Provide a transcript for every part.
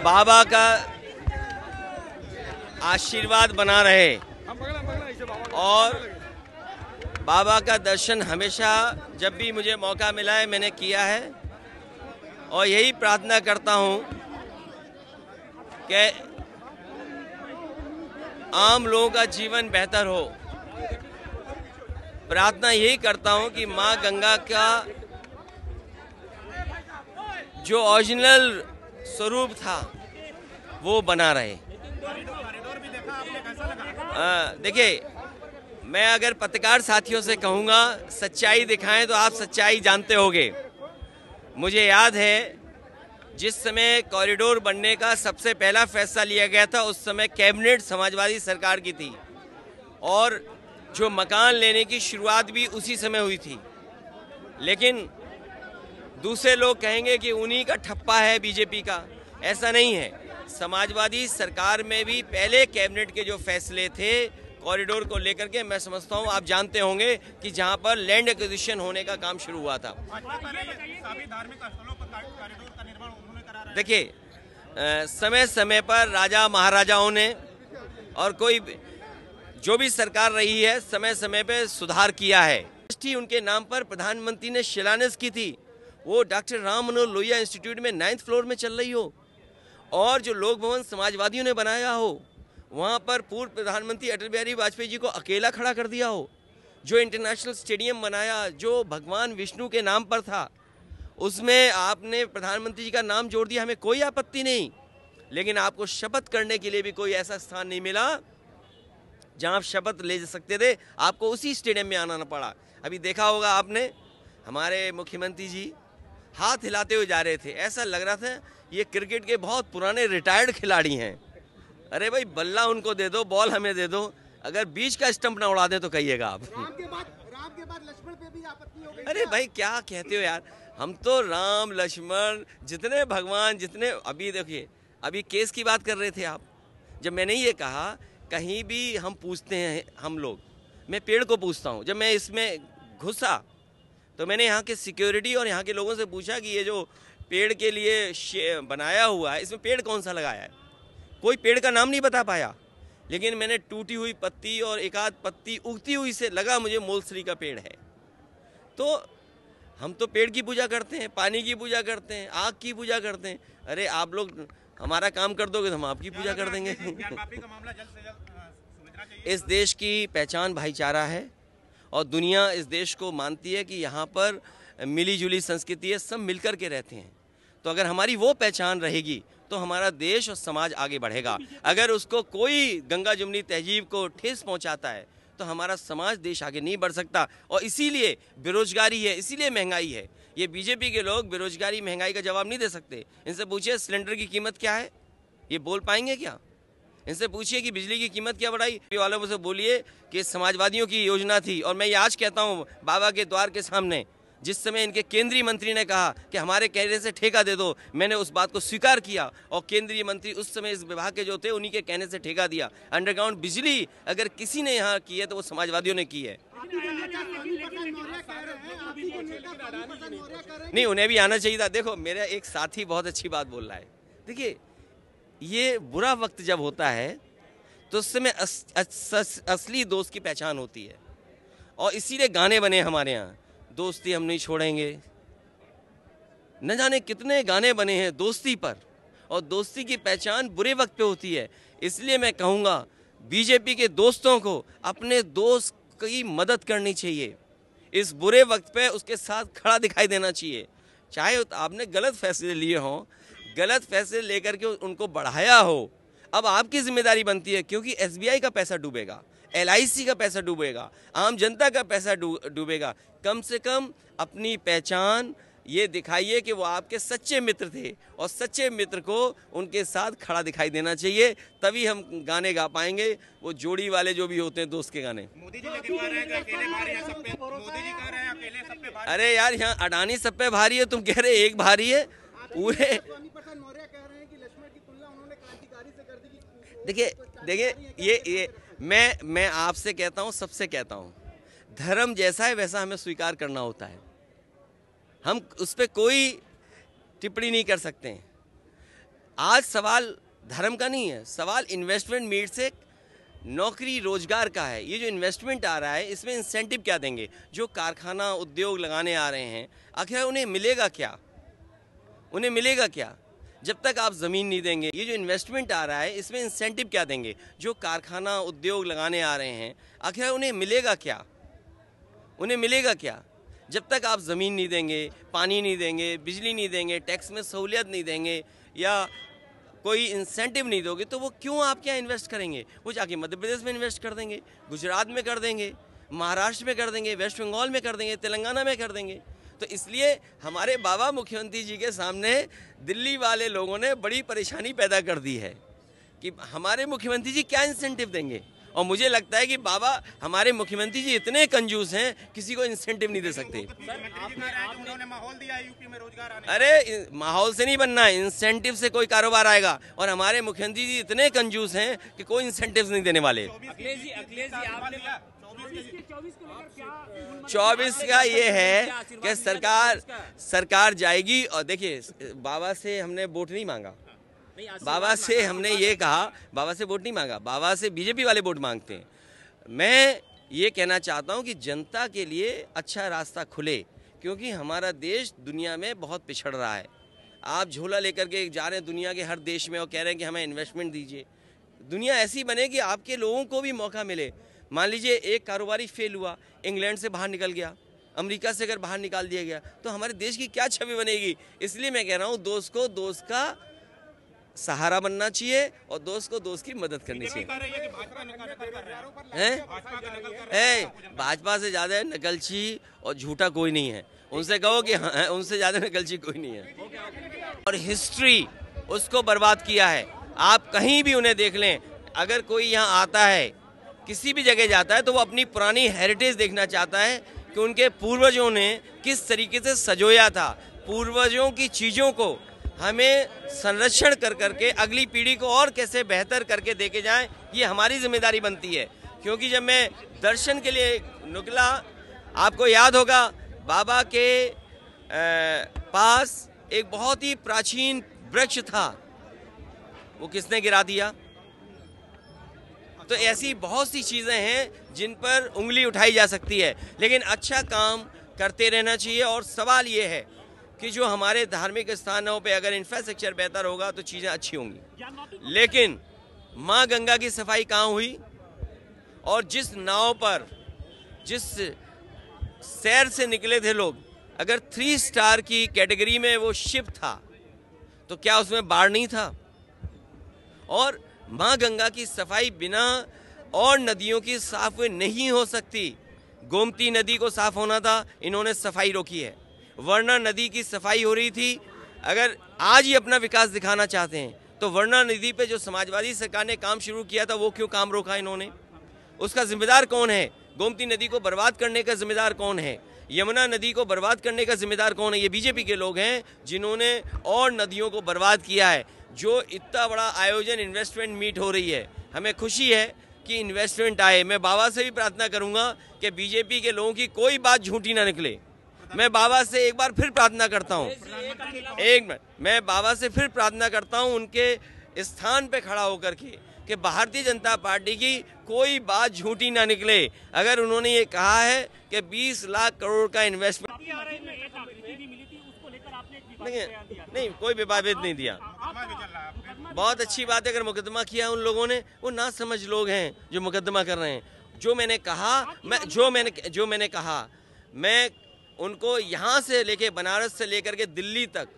बाबा का आशीर्वाद बना रहे और बाबा का दर्शन हमेशा जब भी मुझे मौका मिला है मैंने किया है और यही प्रार्थना करता हूं कि आम लोगों का जीवन बेहतर हो। प्रार्थना यही करता हूं कि मां गंगा का जो ओरिजिनल स्वरूप था वो बना रहे। देखिए, मैं अगर पत्रकार साथियों से कहूँगा सच्चाई दिखाएं तो आप सच्चाई जानते होंगे। मुझे याद है जिस समय कॉरिडोर बनने का सबसे पहला फैसला लिया गया था उस समय कैबिनेट समाजवादी सरकार की थी और जो मकान लेने की शुरुआत भी उसी समय हुई थी। लेकिन दूसरे लोग कहेंगे कि उन्हीं का ठप्पा है बीजेपी का। ऐसा नहीं है। समाजवादी सरकार में भी पहले कैबिनेट के जो फैसले थे कॉरिडोर को लेकर के, मैं समझता हूं आप जानते होंगे कि जहां पर लैंड एक्विजिशन होने का काम शुरू हुआ था। देखिए, समय समय पर राजा महाराजाओं ने और कोई जो भी सरकार रही है समय समय पे सुधार किया है। उनके नाम पर प्रधानमंत्री ने शिलान्यास की थी, वो डॉक्टर राम मनोहर लोहिया इंस्टीट्यूट में 9th फ्लोर में चल रही हो। और जो लोक भवन समाजवादियों ने बनाया हो वहाँ पर पूर्व प्रधानमंत्री अटल बिहारी वाजपेयी जी को अकेला खड़ा कर दिया हो। जो इंटरनेशनल स्टेडियम बनाया जो भगवान विष्णु के नाम पर था उसमें आपने प्रधानमंत्री जी का नाम जोड़ दिया, हमें कोई आपत्ति नहीं। लेकिन आपको शपथ करने के लिए भी कोई ऐसा स्थान नहीं मिला जहाँ आप शपथ ले सकते थे, आपको उसी स्टेडियम में आना पड़ा। अभी देखा होगा आपने, हमारे मुख्यमंत्री जी हाथ हिलाते हुए जा रहे थे, ऐसा लग रहा था ये क्रिकेट के बहुत पुराने रिटायर्ड खिलाड़ी हैं। अरे भाई, बल्ला उनको दे दो, बॉल हमें दे दो, अगर बीच का स्टंप ना उड़ा दे तो कहिएगा आप। राम के बाद लक्ष्मण पे भी आपत्ति हो गई। अरे भाई, क्या कहते हो यार, हम तो राम लक्ष्मण जितने भगवान जितने, अभी देखिए अभी केस की बात कर रहे थे आप। जब मैंने ये कहा कहीं भी हम पूछते हैं, हम लोग, मैं पेड़ को पूछता हूँ, जब मैं इसमें घुसा तो मैंने यहाँ के सिक्योरिटी और यहाँ के लोगों से पूछा कि ये जो पेड़ के लिए बनाया हुआ है इसमें पेड़ कौन सा लगाया है। कोई पेड़ का नाम नहीं बता पाया। लेकिन मैंने टूटी हुई पत्ती और एक आध पत्ती उगती हुई से लगा मुझे मोलसरी का पेड़ है। तो हम तो पेड़ की पूजा करते हैं, पानी की पूजा करते हैं, आग की पूजा करते हैं। अरे आप लोग हमारा काम कर दोगे तो हम आपकी पूजा कर देंगे। इस देश की पहचान भाईचारा है और दुनिया इस देश को मानती है कि यहाँ पर मिली जुली संस्कृति है, सब मिलकर के रहते हैं। तो अगर हमारी वो पहचान रहेगी तो हमारा देश और समाज आगे बढ़ेगा। अगर उसको कोई गंगा जमुनी तहजीब को ठेस पहुंचाता है तो हमारा समाज देश आगे नहीं बढ़ सकता। और इसीलिए बेरोजगारी है, इसीलिए महंगाई है। ये बीजेपी के लोग बेरोजगारी महंगाई का जवाब नहीं दे सकते। इनसे पूछिए सिलेंडर की कीमत क्या है, ये बोल पाएंगे क्या? इनसे पूछिए कि बिजली की कीमत क्या बढ़ाई। वालों से बोलिए कि समाजवादियों की योजना थी। और मैं ये आज कहता हूँ बाबा के द्वार के सामने, जिस समय इनके केंद्रीय मंत्री ने कहा कि हमारे कहने से ठेका दे दो, मैंने उस बात को स्वीकार किया और केंद्रीय मंत्री उस समय इस विभाग के जो थे उन्हीं के कहने से ठेका दिया। अंडरग्राउंड बिजली अगर किसी ने यहाँ की है तो वो समाजवादियों ने की है। नहीं, उन्हें भी आना चाहिए था। देखो, मेरा एक साथी बहुत अच्छी बात बोल रहा है। देखिए, ये बुरा वक्त जब होता है तो उस समय असली दोस्त की पहचान होती है। और इसीलिए गाने बने हमारे यहाँ, दोस्ती हम नहीं छोड़ेंगे। न जाने कितने गाने बने हैं दोस्ती पर। और दोस्ती की पहचान बुरे वक्त पे होती है। इसलिए मैं कहूँगा बीजेपी के दोस्तों को अपने दोस्त की मदद करनी चाहिए। इस बुरे वक्त पे उसके साथ खड़ा दिखाई देना चाहिए। चाहे आपने गलत फैसले लिए हों, गलत फैसले लेकर के उनको बढ़ाया हो, अब आपकी जिम्मेदारी बनती है, क्योंकि SBI का पैसा डूबेगा, LIC का पैसा डूबेगा, आम जनता का पैसा डूबेगा। कम से कम अपनी पहचान ये दिखाइए कि वो आपके सच्चे मित्र थे और सच्चे मित्र को उनके साथ खड़ा दिखाई देना चाहिए, तभी हम गाने गा पाएंगे, वो जोड़ी वाले जो भी होते हैं दोस्त के गाने। मोदी जी कह रहे हैं कि अकेले भारी हैं सब पे, मोदी जी कह रहे हैं अकेले सब पे भारी। अरे यार, यहाँ अडानी सब पे भारी है, तुम कह रहे एक भारी है पूरे। देखिए ये मैं आपसे कहता हूँ, सबसे कहता हूँ, धर्म जैसा है वैसा हमें स्वीकार करना होता है, हम उस पर कोई टिप्पणी नहीं कर सकते हैं। आज सवाल धर्म का नहीं है, सवाल इन्वेस्टमेंट मीट से नौकरी रोजगार का है। ये जो इन्वेस्टमेंट आ रहा है इसमें इंसेंटिव क्या देंगे? जो कारखाना उद्योग लगाने आ रहे हैं आखिर उन्हें मिलेगा क्या? उन्हें मिलेगा क्या जब तक आप ज़मीन नहीं देंगे? ये जो इन्वेस्टमेंट आ रहा है इसमें इंसेंटिव क्या देंगे? जो कारखाना उद्योग लगाने आ रहे हैं आखिर उन्हें मिलेगा क्या? उन्हें मिलेगा क्या जब तक आप ज़मीन नहीं देंगे, पानी नहीं देंगे, बिजली नहीं देंगे, टैक्स में सहूलियत नहीं देंगे या कोई इंसेंटिव नहीं दोगे? तो वो क्यों आपके यहाँ इन्वेस्ट करेंगे? वो जाके मध्य प्रदेश में इन्वेस्ट कर देंगे, गुजरात में कर देंगे, महाराष्ट्र में कर देंगे, वेस्ट बंगाल में कर देंगे, तेलंगाना में कर देंगे। तो इसलिए हमारे बाबा मुख्यमंत्री जी के सामने दिल्ली वाले लोगों ने बड़ी परेशानी पैदा कर दी है कि हमारे मुख्यमंत्री जी क्या इंसेंटिव देंगे। और मुझे लगता है कि बाबा हमारे मुख्यमंत्री जी इतने कंजूस हैं, किसी को इंसेंटिव नहीं दे सकते। माहौल दिया है यूपी में रोजगार आने। अरे माहौल से नहीं बनना है, इंसेंटिव से कोई कारोबार आएगा। और हमारे मुख्यमंत्री जी इतने कंजूस हैं कि कोई इंसेंटिव नहीं देने वाले। 24 का ये है कि सरकार जाएगी। और देखिए, बाबा से हमने वोट नहीं मांगा, बाबा से हमने ये कहा, बाबा से वोट नहीं मांगा, बाबा से बीजेपी वाले वोट मांगते हैं। मैं ये कहना चाहता हूँ कि जनता के लिए अच्छा रास्ता खुले, क्योंकि हमारा देश दुनिया में बहुत पिछड़ रहा है। आप झोला लेकर के जा रहे हैं दुनिया के हर देश में और कह रहे हैं कि हमें इन्वेस्टमेंट दीजिए। दुनिया ऐसी बने कि आपके लोगों को भी मौका मिले। मान लीजिए एक कारोबारी फेल हुआ, इंग्लैंड से बाहर निकल गया, अमेरिका से अगर बाहर निकाल दिया गया तो हमारे देश की क्या छवि बनेगी? इसलिए मैं कह रहा हूँ, दोस्त को दोस्त का सहारा बनना चाहिए और दोस्त को दोस्त की मदद करनी चाहिए। भाजपा से ज्यादा नकलची और झूठा कोई नहीं है। उनसे कहो कि हाँ, उनसे ज्यादा नकलची कोई नहीं है। और हिस्ट्री उसको बर्बाद किया है। आप कहीं भी उन्हें देख लें, अगर कोई यहाँ आता है, किसी भी जगह जाता है, तो वो अपनी पुरानी हेरिटेज देखना चाहता है कि उनके पूर्वजों ने किस तरीके से सजोया था। पूर्वजों की चीज़ों को हमें संरक्षण कर करके अगली पीढ़ी को और कैसे बेहतर करके देके जाएं, ये हमारी जिम्मेदारी बनती है। क्योंकि जब मैं दर्शन के लिए निकला, आपको याद होगा बाबा के पास एक बहुत ही प्राचीन वृक्ष था, वो किसने गिरा दिया? तो ऐसी बहुत सी चीज़ें हैं जिन पर उंगली उठाई जा सकती है, लेकिन अच्छा काम करते रहना चाहिए। और सवाल ये है कि जो हमारे धार्मिक स्थानों पे अगर इंफ्रास्ट्रक्चर बेहतर होगा तो चीज़ें अच्छी होंगी। लेकिन माँ गंगा की सफाई कहाँ हुई? और जिस नाव पर जिस शहर से निकले थे लोग, अगर 3 स्टार की कैटेगरी में वो शिप था तो क्या उसमें बाढ़ नहीं था? और माँ गंगा की सफाई बिना और नदियों की साफ हुए नहीं हो सकती। गोमती नदी को साफ होना था, इन्होंने सफाई रोकी है। वर्णा नदी की सफाई हो रही थी। अगर आज ही अपना विकास दिखाना चाहते हैं तो वर्णा नदी पे जो समाजवादी सरकार ने काम शुरू किया था, वो क्यों काम रोका इन्होंने? उसका जिम्मेदार कौन है? गोमती नदी को बर्बाद करने का जिम्मेदार कौन है? यमुना नदी को बर्बाद करने का जिम्मेदार कौन है? ये बीजेपी के लोग हैं जिन्होंने और नदियों को बर्बाद किया है। जो इतना बड़ा आयोजन इन्वेस्टमेंट मीट हो रही है, हमें खुशी है कि इन्वेस्टमेंट आए। मैं बाबा से भी प्रार्थना करूंगा कि बीजेपी के लोगों की कोई बात झूठी ना निकले। मैं बाबा से एक बार फिर प्रार्थना करता हूं, एक मिनट, मैं बाबा से फिर प्रार्थना करता हूं उनके स्थान पे खड़ा होकर के कि भारतीय जनता पार्टी की कोई बात झूठी ना निकले। अगर उन्होंने ये कहा है कि 20 लाख करोड़ का इन्वेस्टमेंट, नहीं कोई विवादित नहीं दिया। बहुत अच्छी बात है अगर मुकदमा किया उन लोगों ने, वो ना समझ लोग हैं जो मुकदमा कर रहे हैं। जो मैंने कहा, मैं उनको यहाँ से लेके बनारस से लेकर के दिल्ली तक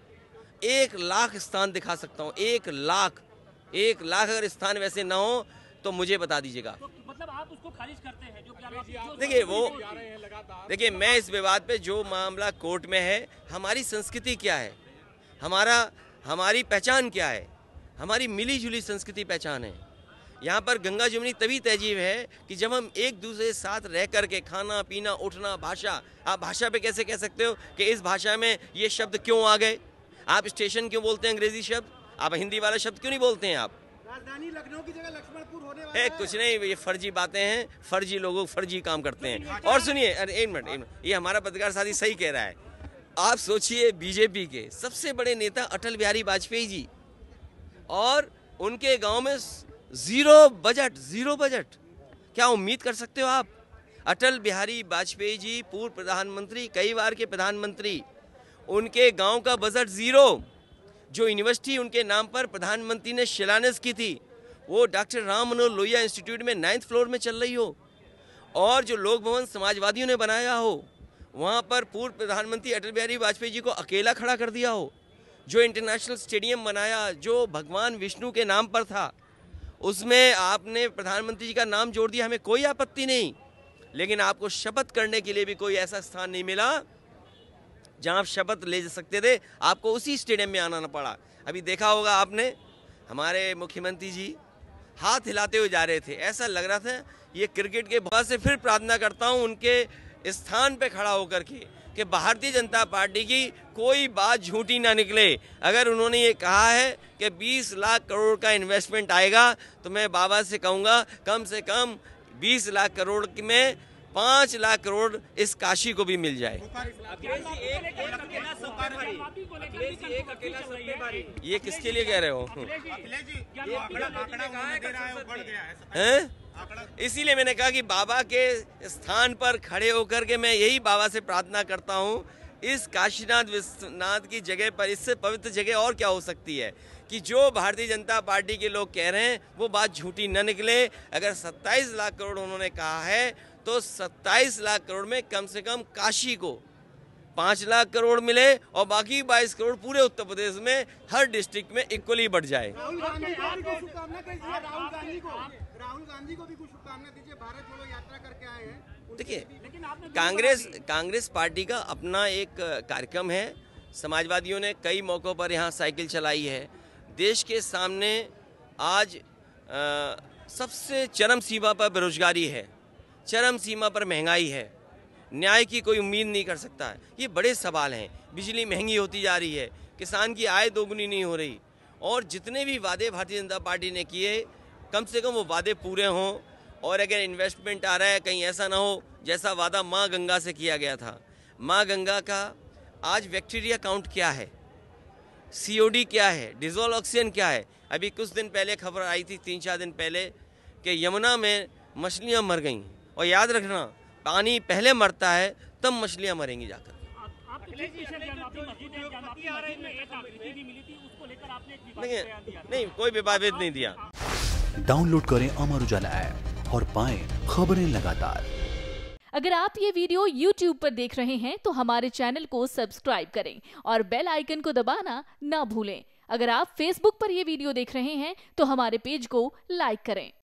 1 लाख स्थान दिखा सकता हूँ। 1 लाख अगर स्थान वैसे ना हो तो मुझे बता दीजिएगा। तो मतलब आप उसको खारिज करते हैं जो देखिए मैं इस विवाद पे जो मामला कोर्ट में है, हमारी संस्कृति क्या है, हमारी पहचान क्या है, हमारी मिली जुली संस्कृति पहचान है। यहाँ पर गंगा जमुनी तभी तहजीब है कि जब हम एक दूसरे के साथ रह करके खाना पीना उठना, भाषा, आप भाषा पे कैसे कह सकते हो कि इस भाषा में ये शब्द क्यों आ गए? आप स्टेशन क्यों बोलते हैं अंग्रेजी शब्द, आप हिंदी वाला शब्द क्यों नहीं बोलते हैं? आप राजधानी लखनऊ की जगह लक्ष्मणपुर होने वाला है। कुछ नहीं, ये फर्जी बातें हैं, फर्जी लोगों फर्जी काम करते हैं। और सुनिए, अरे एक मिनट, ये हमारा पत्रकार साथी सही कह रहा है। आप सोचिए बीजेपी के सबसे बड़े नेता अटल बिहारी वाजपेयी जी, और उनके गांव में जीरो बजट। क्या उम्मीद कर सकते हो आप? अटल बिहारी वाजपेयी जी पूर्व प्रधानमंत्री, कई बार के प्रधानमंत्री, उनके गांव का बजट जीरो। जो यूनिवर्सिटी उनके नाम पर प्रधानमंत्री ने शिलान्यास की थी, वो डॉक्टर राम मनोहर लोहिया इंस्टीट्यूट में 9th फ्लोर में चल रही हो, और जो लोक भवन समाजवादियों ने बनाया हो, वहाँ पर पूर्व प्रधानमंत्री अटल बिहारी वाजपेयी जी को अकेला खड़ा कर दिया हो। जो इंटरनेशनल स्टेडियम बनाया, जो भगवान विष्णु के नाम पर था, उसमें आपने प्रधानमंत्री जी का नाम जोड़ दिया, हमें कोई आपत्ति नहीं। लेकिन आपको शपथ करने के लिए भी कोई ऐसा स्थान नहीं मिला जहां आप शपथ ले सकते थे, आपको उसी स्टेडियम में आना पड़ा। अभी देखा होगा आपने, हमारे मुख्यमंत्री जी हाथ हिलाते हुए जा रहे थे, ऐसा लग रहा था ये क्रिकेट के बहुत से फिर प्रार्थना करता हूं उनके स्थान पे खड़ा होकर के कि भारतीय जनता पार्टी की कोई बात झूठी ना निकले। अगर उन्होंने ये कहा है कि 20 लाख करोड़ का इन्वेस्टमेंट आएगा, तो मैं बाबा से कहूँगा कम से कम 20 लाख करोड़ में 5 लाख करोड़ इस काशी को भी मिल जाए। ये किसके लिए कह रहे हो? इसीलिए मैंने कहा कि बाबा के स्थान पर खड़े होकर के मैं यही बाबा से प्रार्थना करता हूँ, इस काशीनाथ विश्वनाथ की जगह पर इससे पवित्र जगह और क्या हो सकती है कि जो भारतीय जनता पार्टी के लोग कह रहे हैं वो बात झूठी न निकले। अगर 27 लाख करोड़ उन्होंने कहा है, तो 27 लाख करोड़ में कम से कम काशी को 5 लाख करोड़ मिले, और बाकी 22 करोड़ पूरे उत्तर प्रदेश में हर डिस्ट्रिक्ट में इक्वली बढ़ जाए। राहुल गांधी को भी कुछ शुभकामना दीजिए, भारत जोड़ो यात्रा करके आए हैं। देखिए, कांग्रेस पार्टी का अपना एक कार्यक्रम है। समाजवादियों ने कई मौकों पर यहाँ साइकिल चलाई है। देश के सामने आज सबसे चरम सीमा पर बेरोजगारी है, चरम सीमा पर महंगाई है, न्याय की कोई उम्मीद नहीं कर सकता है। ये बड़े सवाल हैं। बिजली महंगी होती जा रही है, किसान की आय दोगुनी नहीं हो रही, और जितने भी वादे भारतीय जनता पार्टी ने किए, कम से कम वो वादे पूरे हों। और अगर इन्वेस्टमेंट आ रहा है, कहीं ऐसा ना हो जैसा वादा माँ गंगा से किया गया था। माँ गंगा का आज बैक्टीरिया काउंट क्या है, COD क्या है, डिजोल्व ऑक्सीजन क्या है? अभी कुछ दिन पहले खबर आई थी, 3-4 दिन पहले, कि यमुना में मछलियाँ मर गईं। और याद रखना, पानी पहले मरता है तब मछलियाँ मरेंगी जाकर। नहीं, कोई विवादित नहीं दिया। डाउनलोड करें अमर उजाला ऐप और पाएं खबरें लगातार। अगर आप ये वीडियो YouTube पर देख रहे हैं तो हमारे चैनल को सब्सक्राइब करें और बेल आइकन को दबाना ना भूलें। अगर आप Facebook पर ये वीडियो देख रहे हैं तो हमारे पेज को लाइक करें।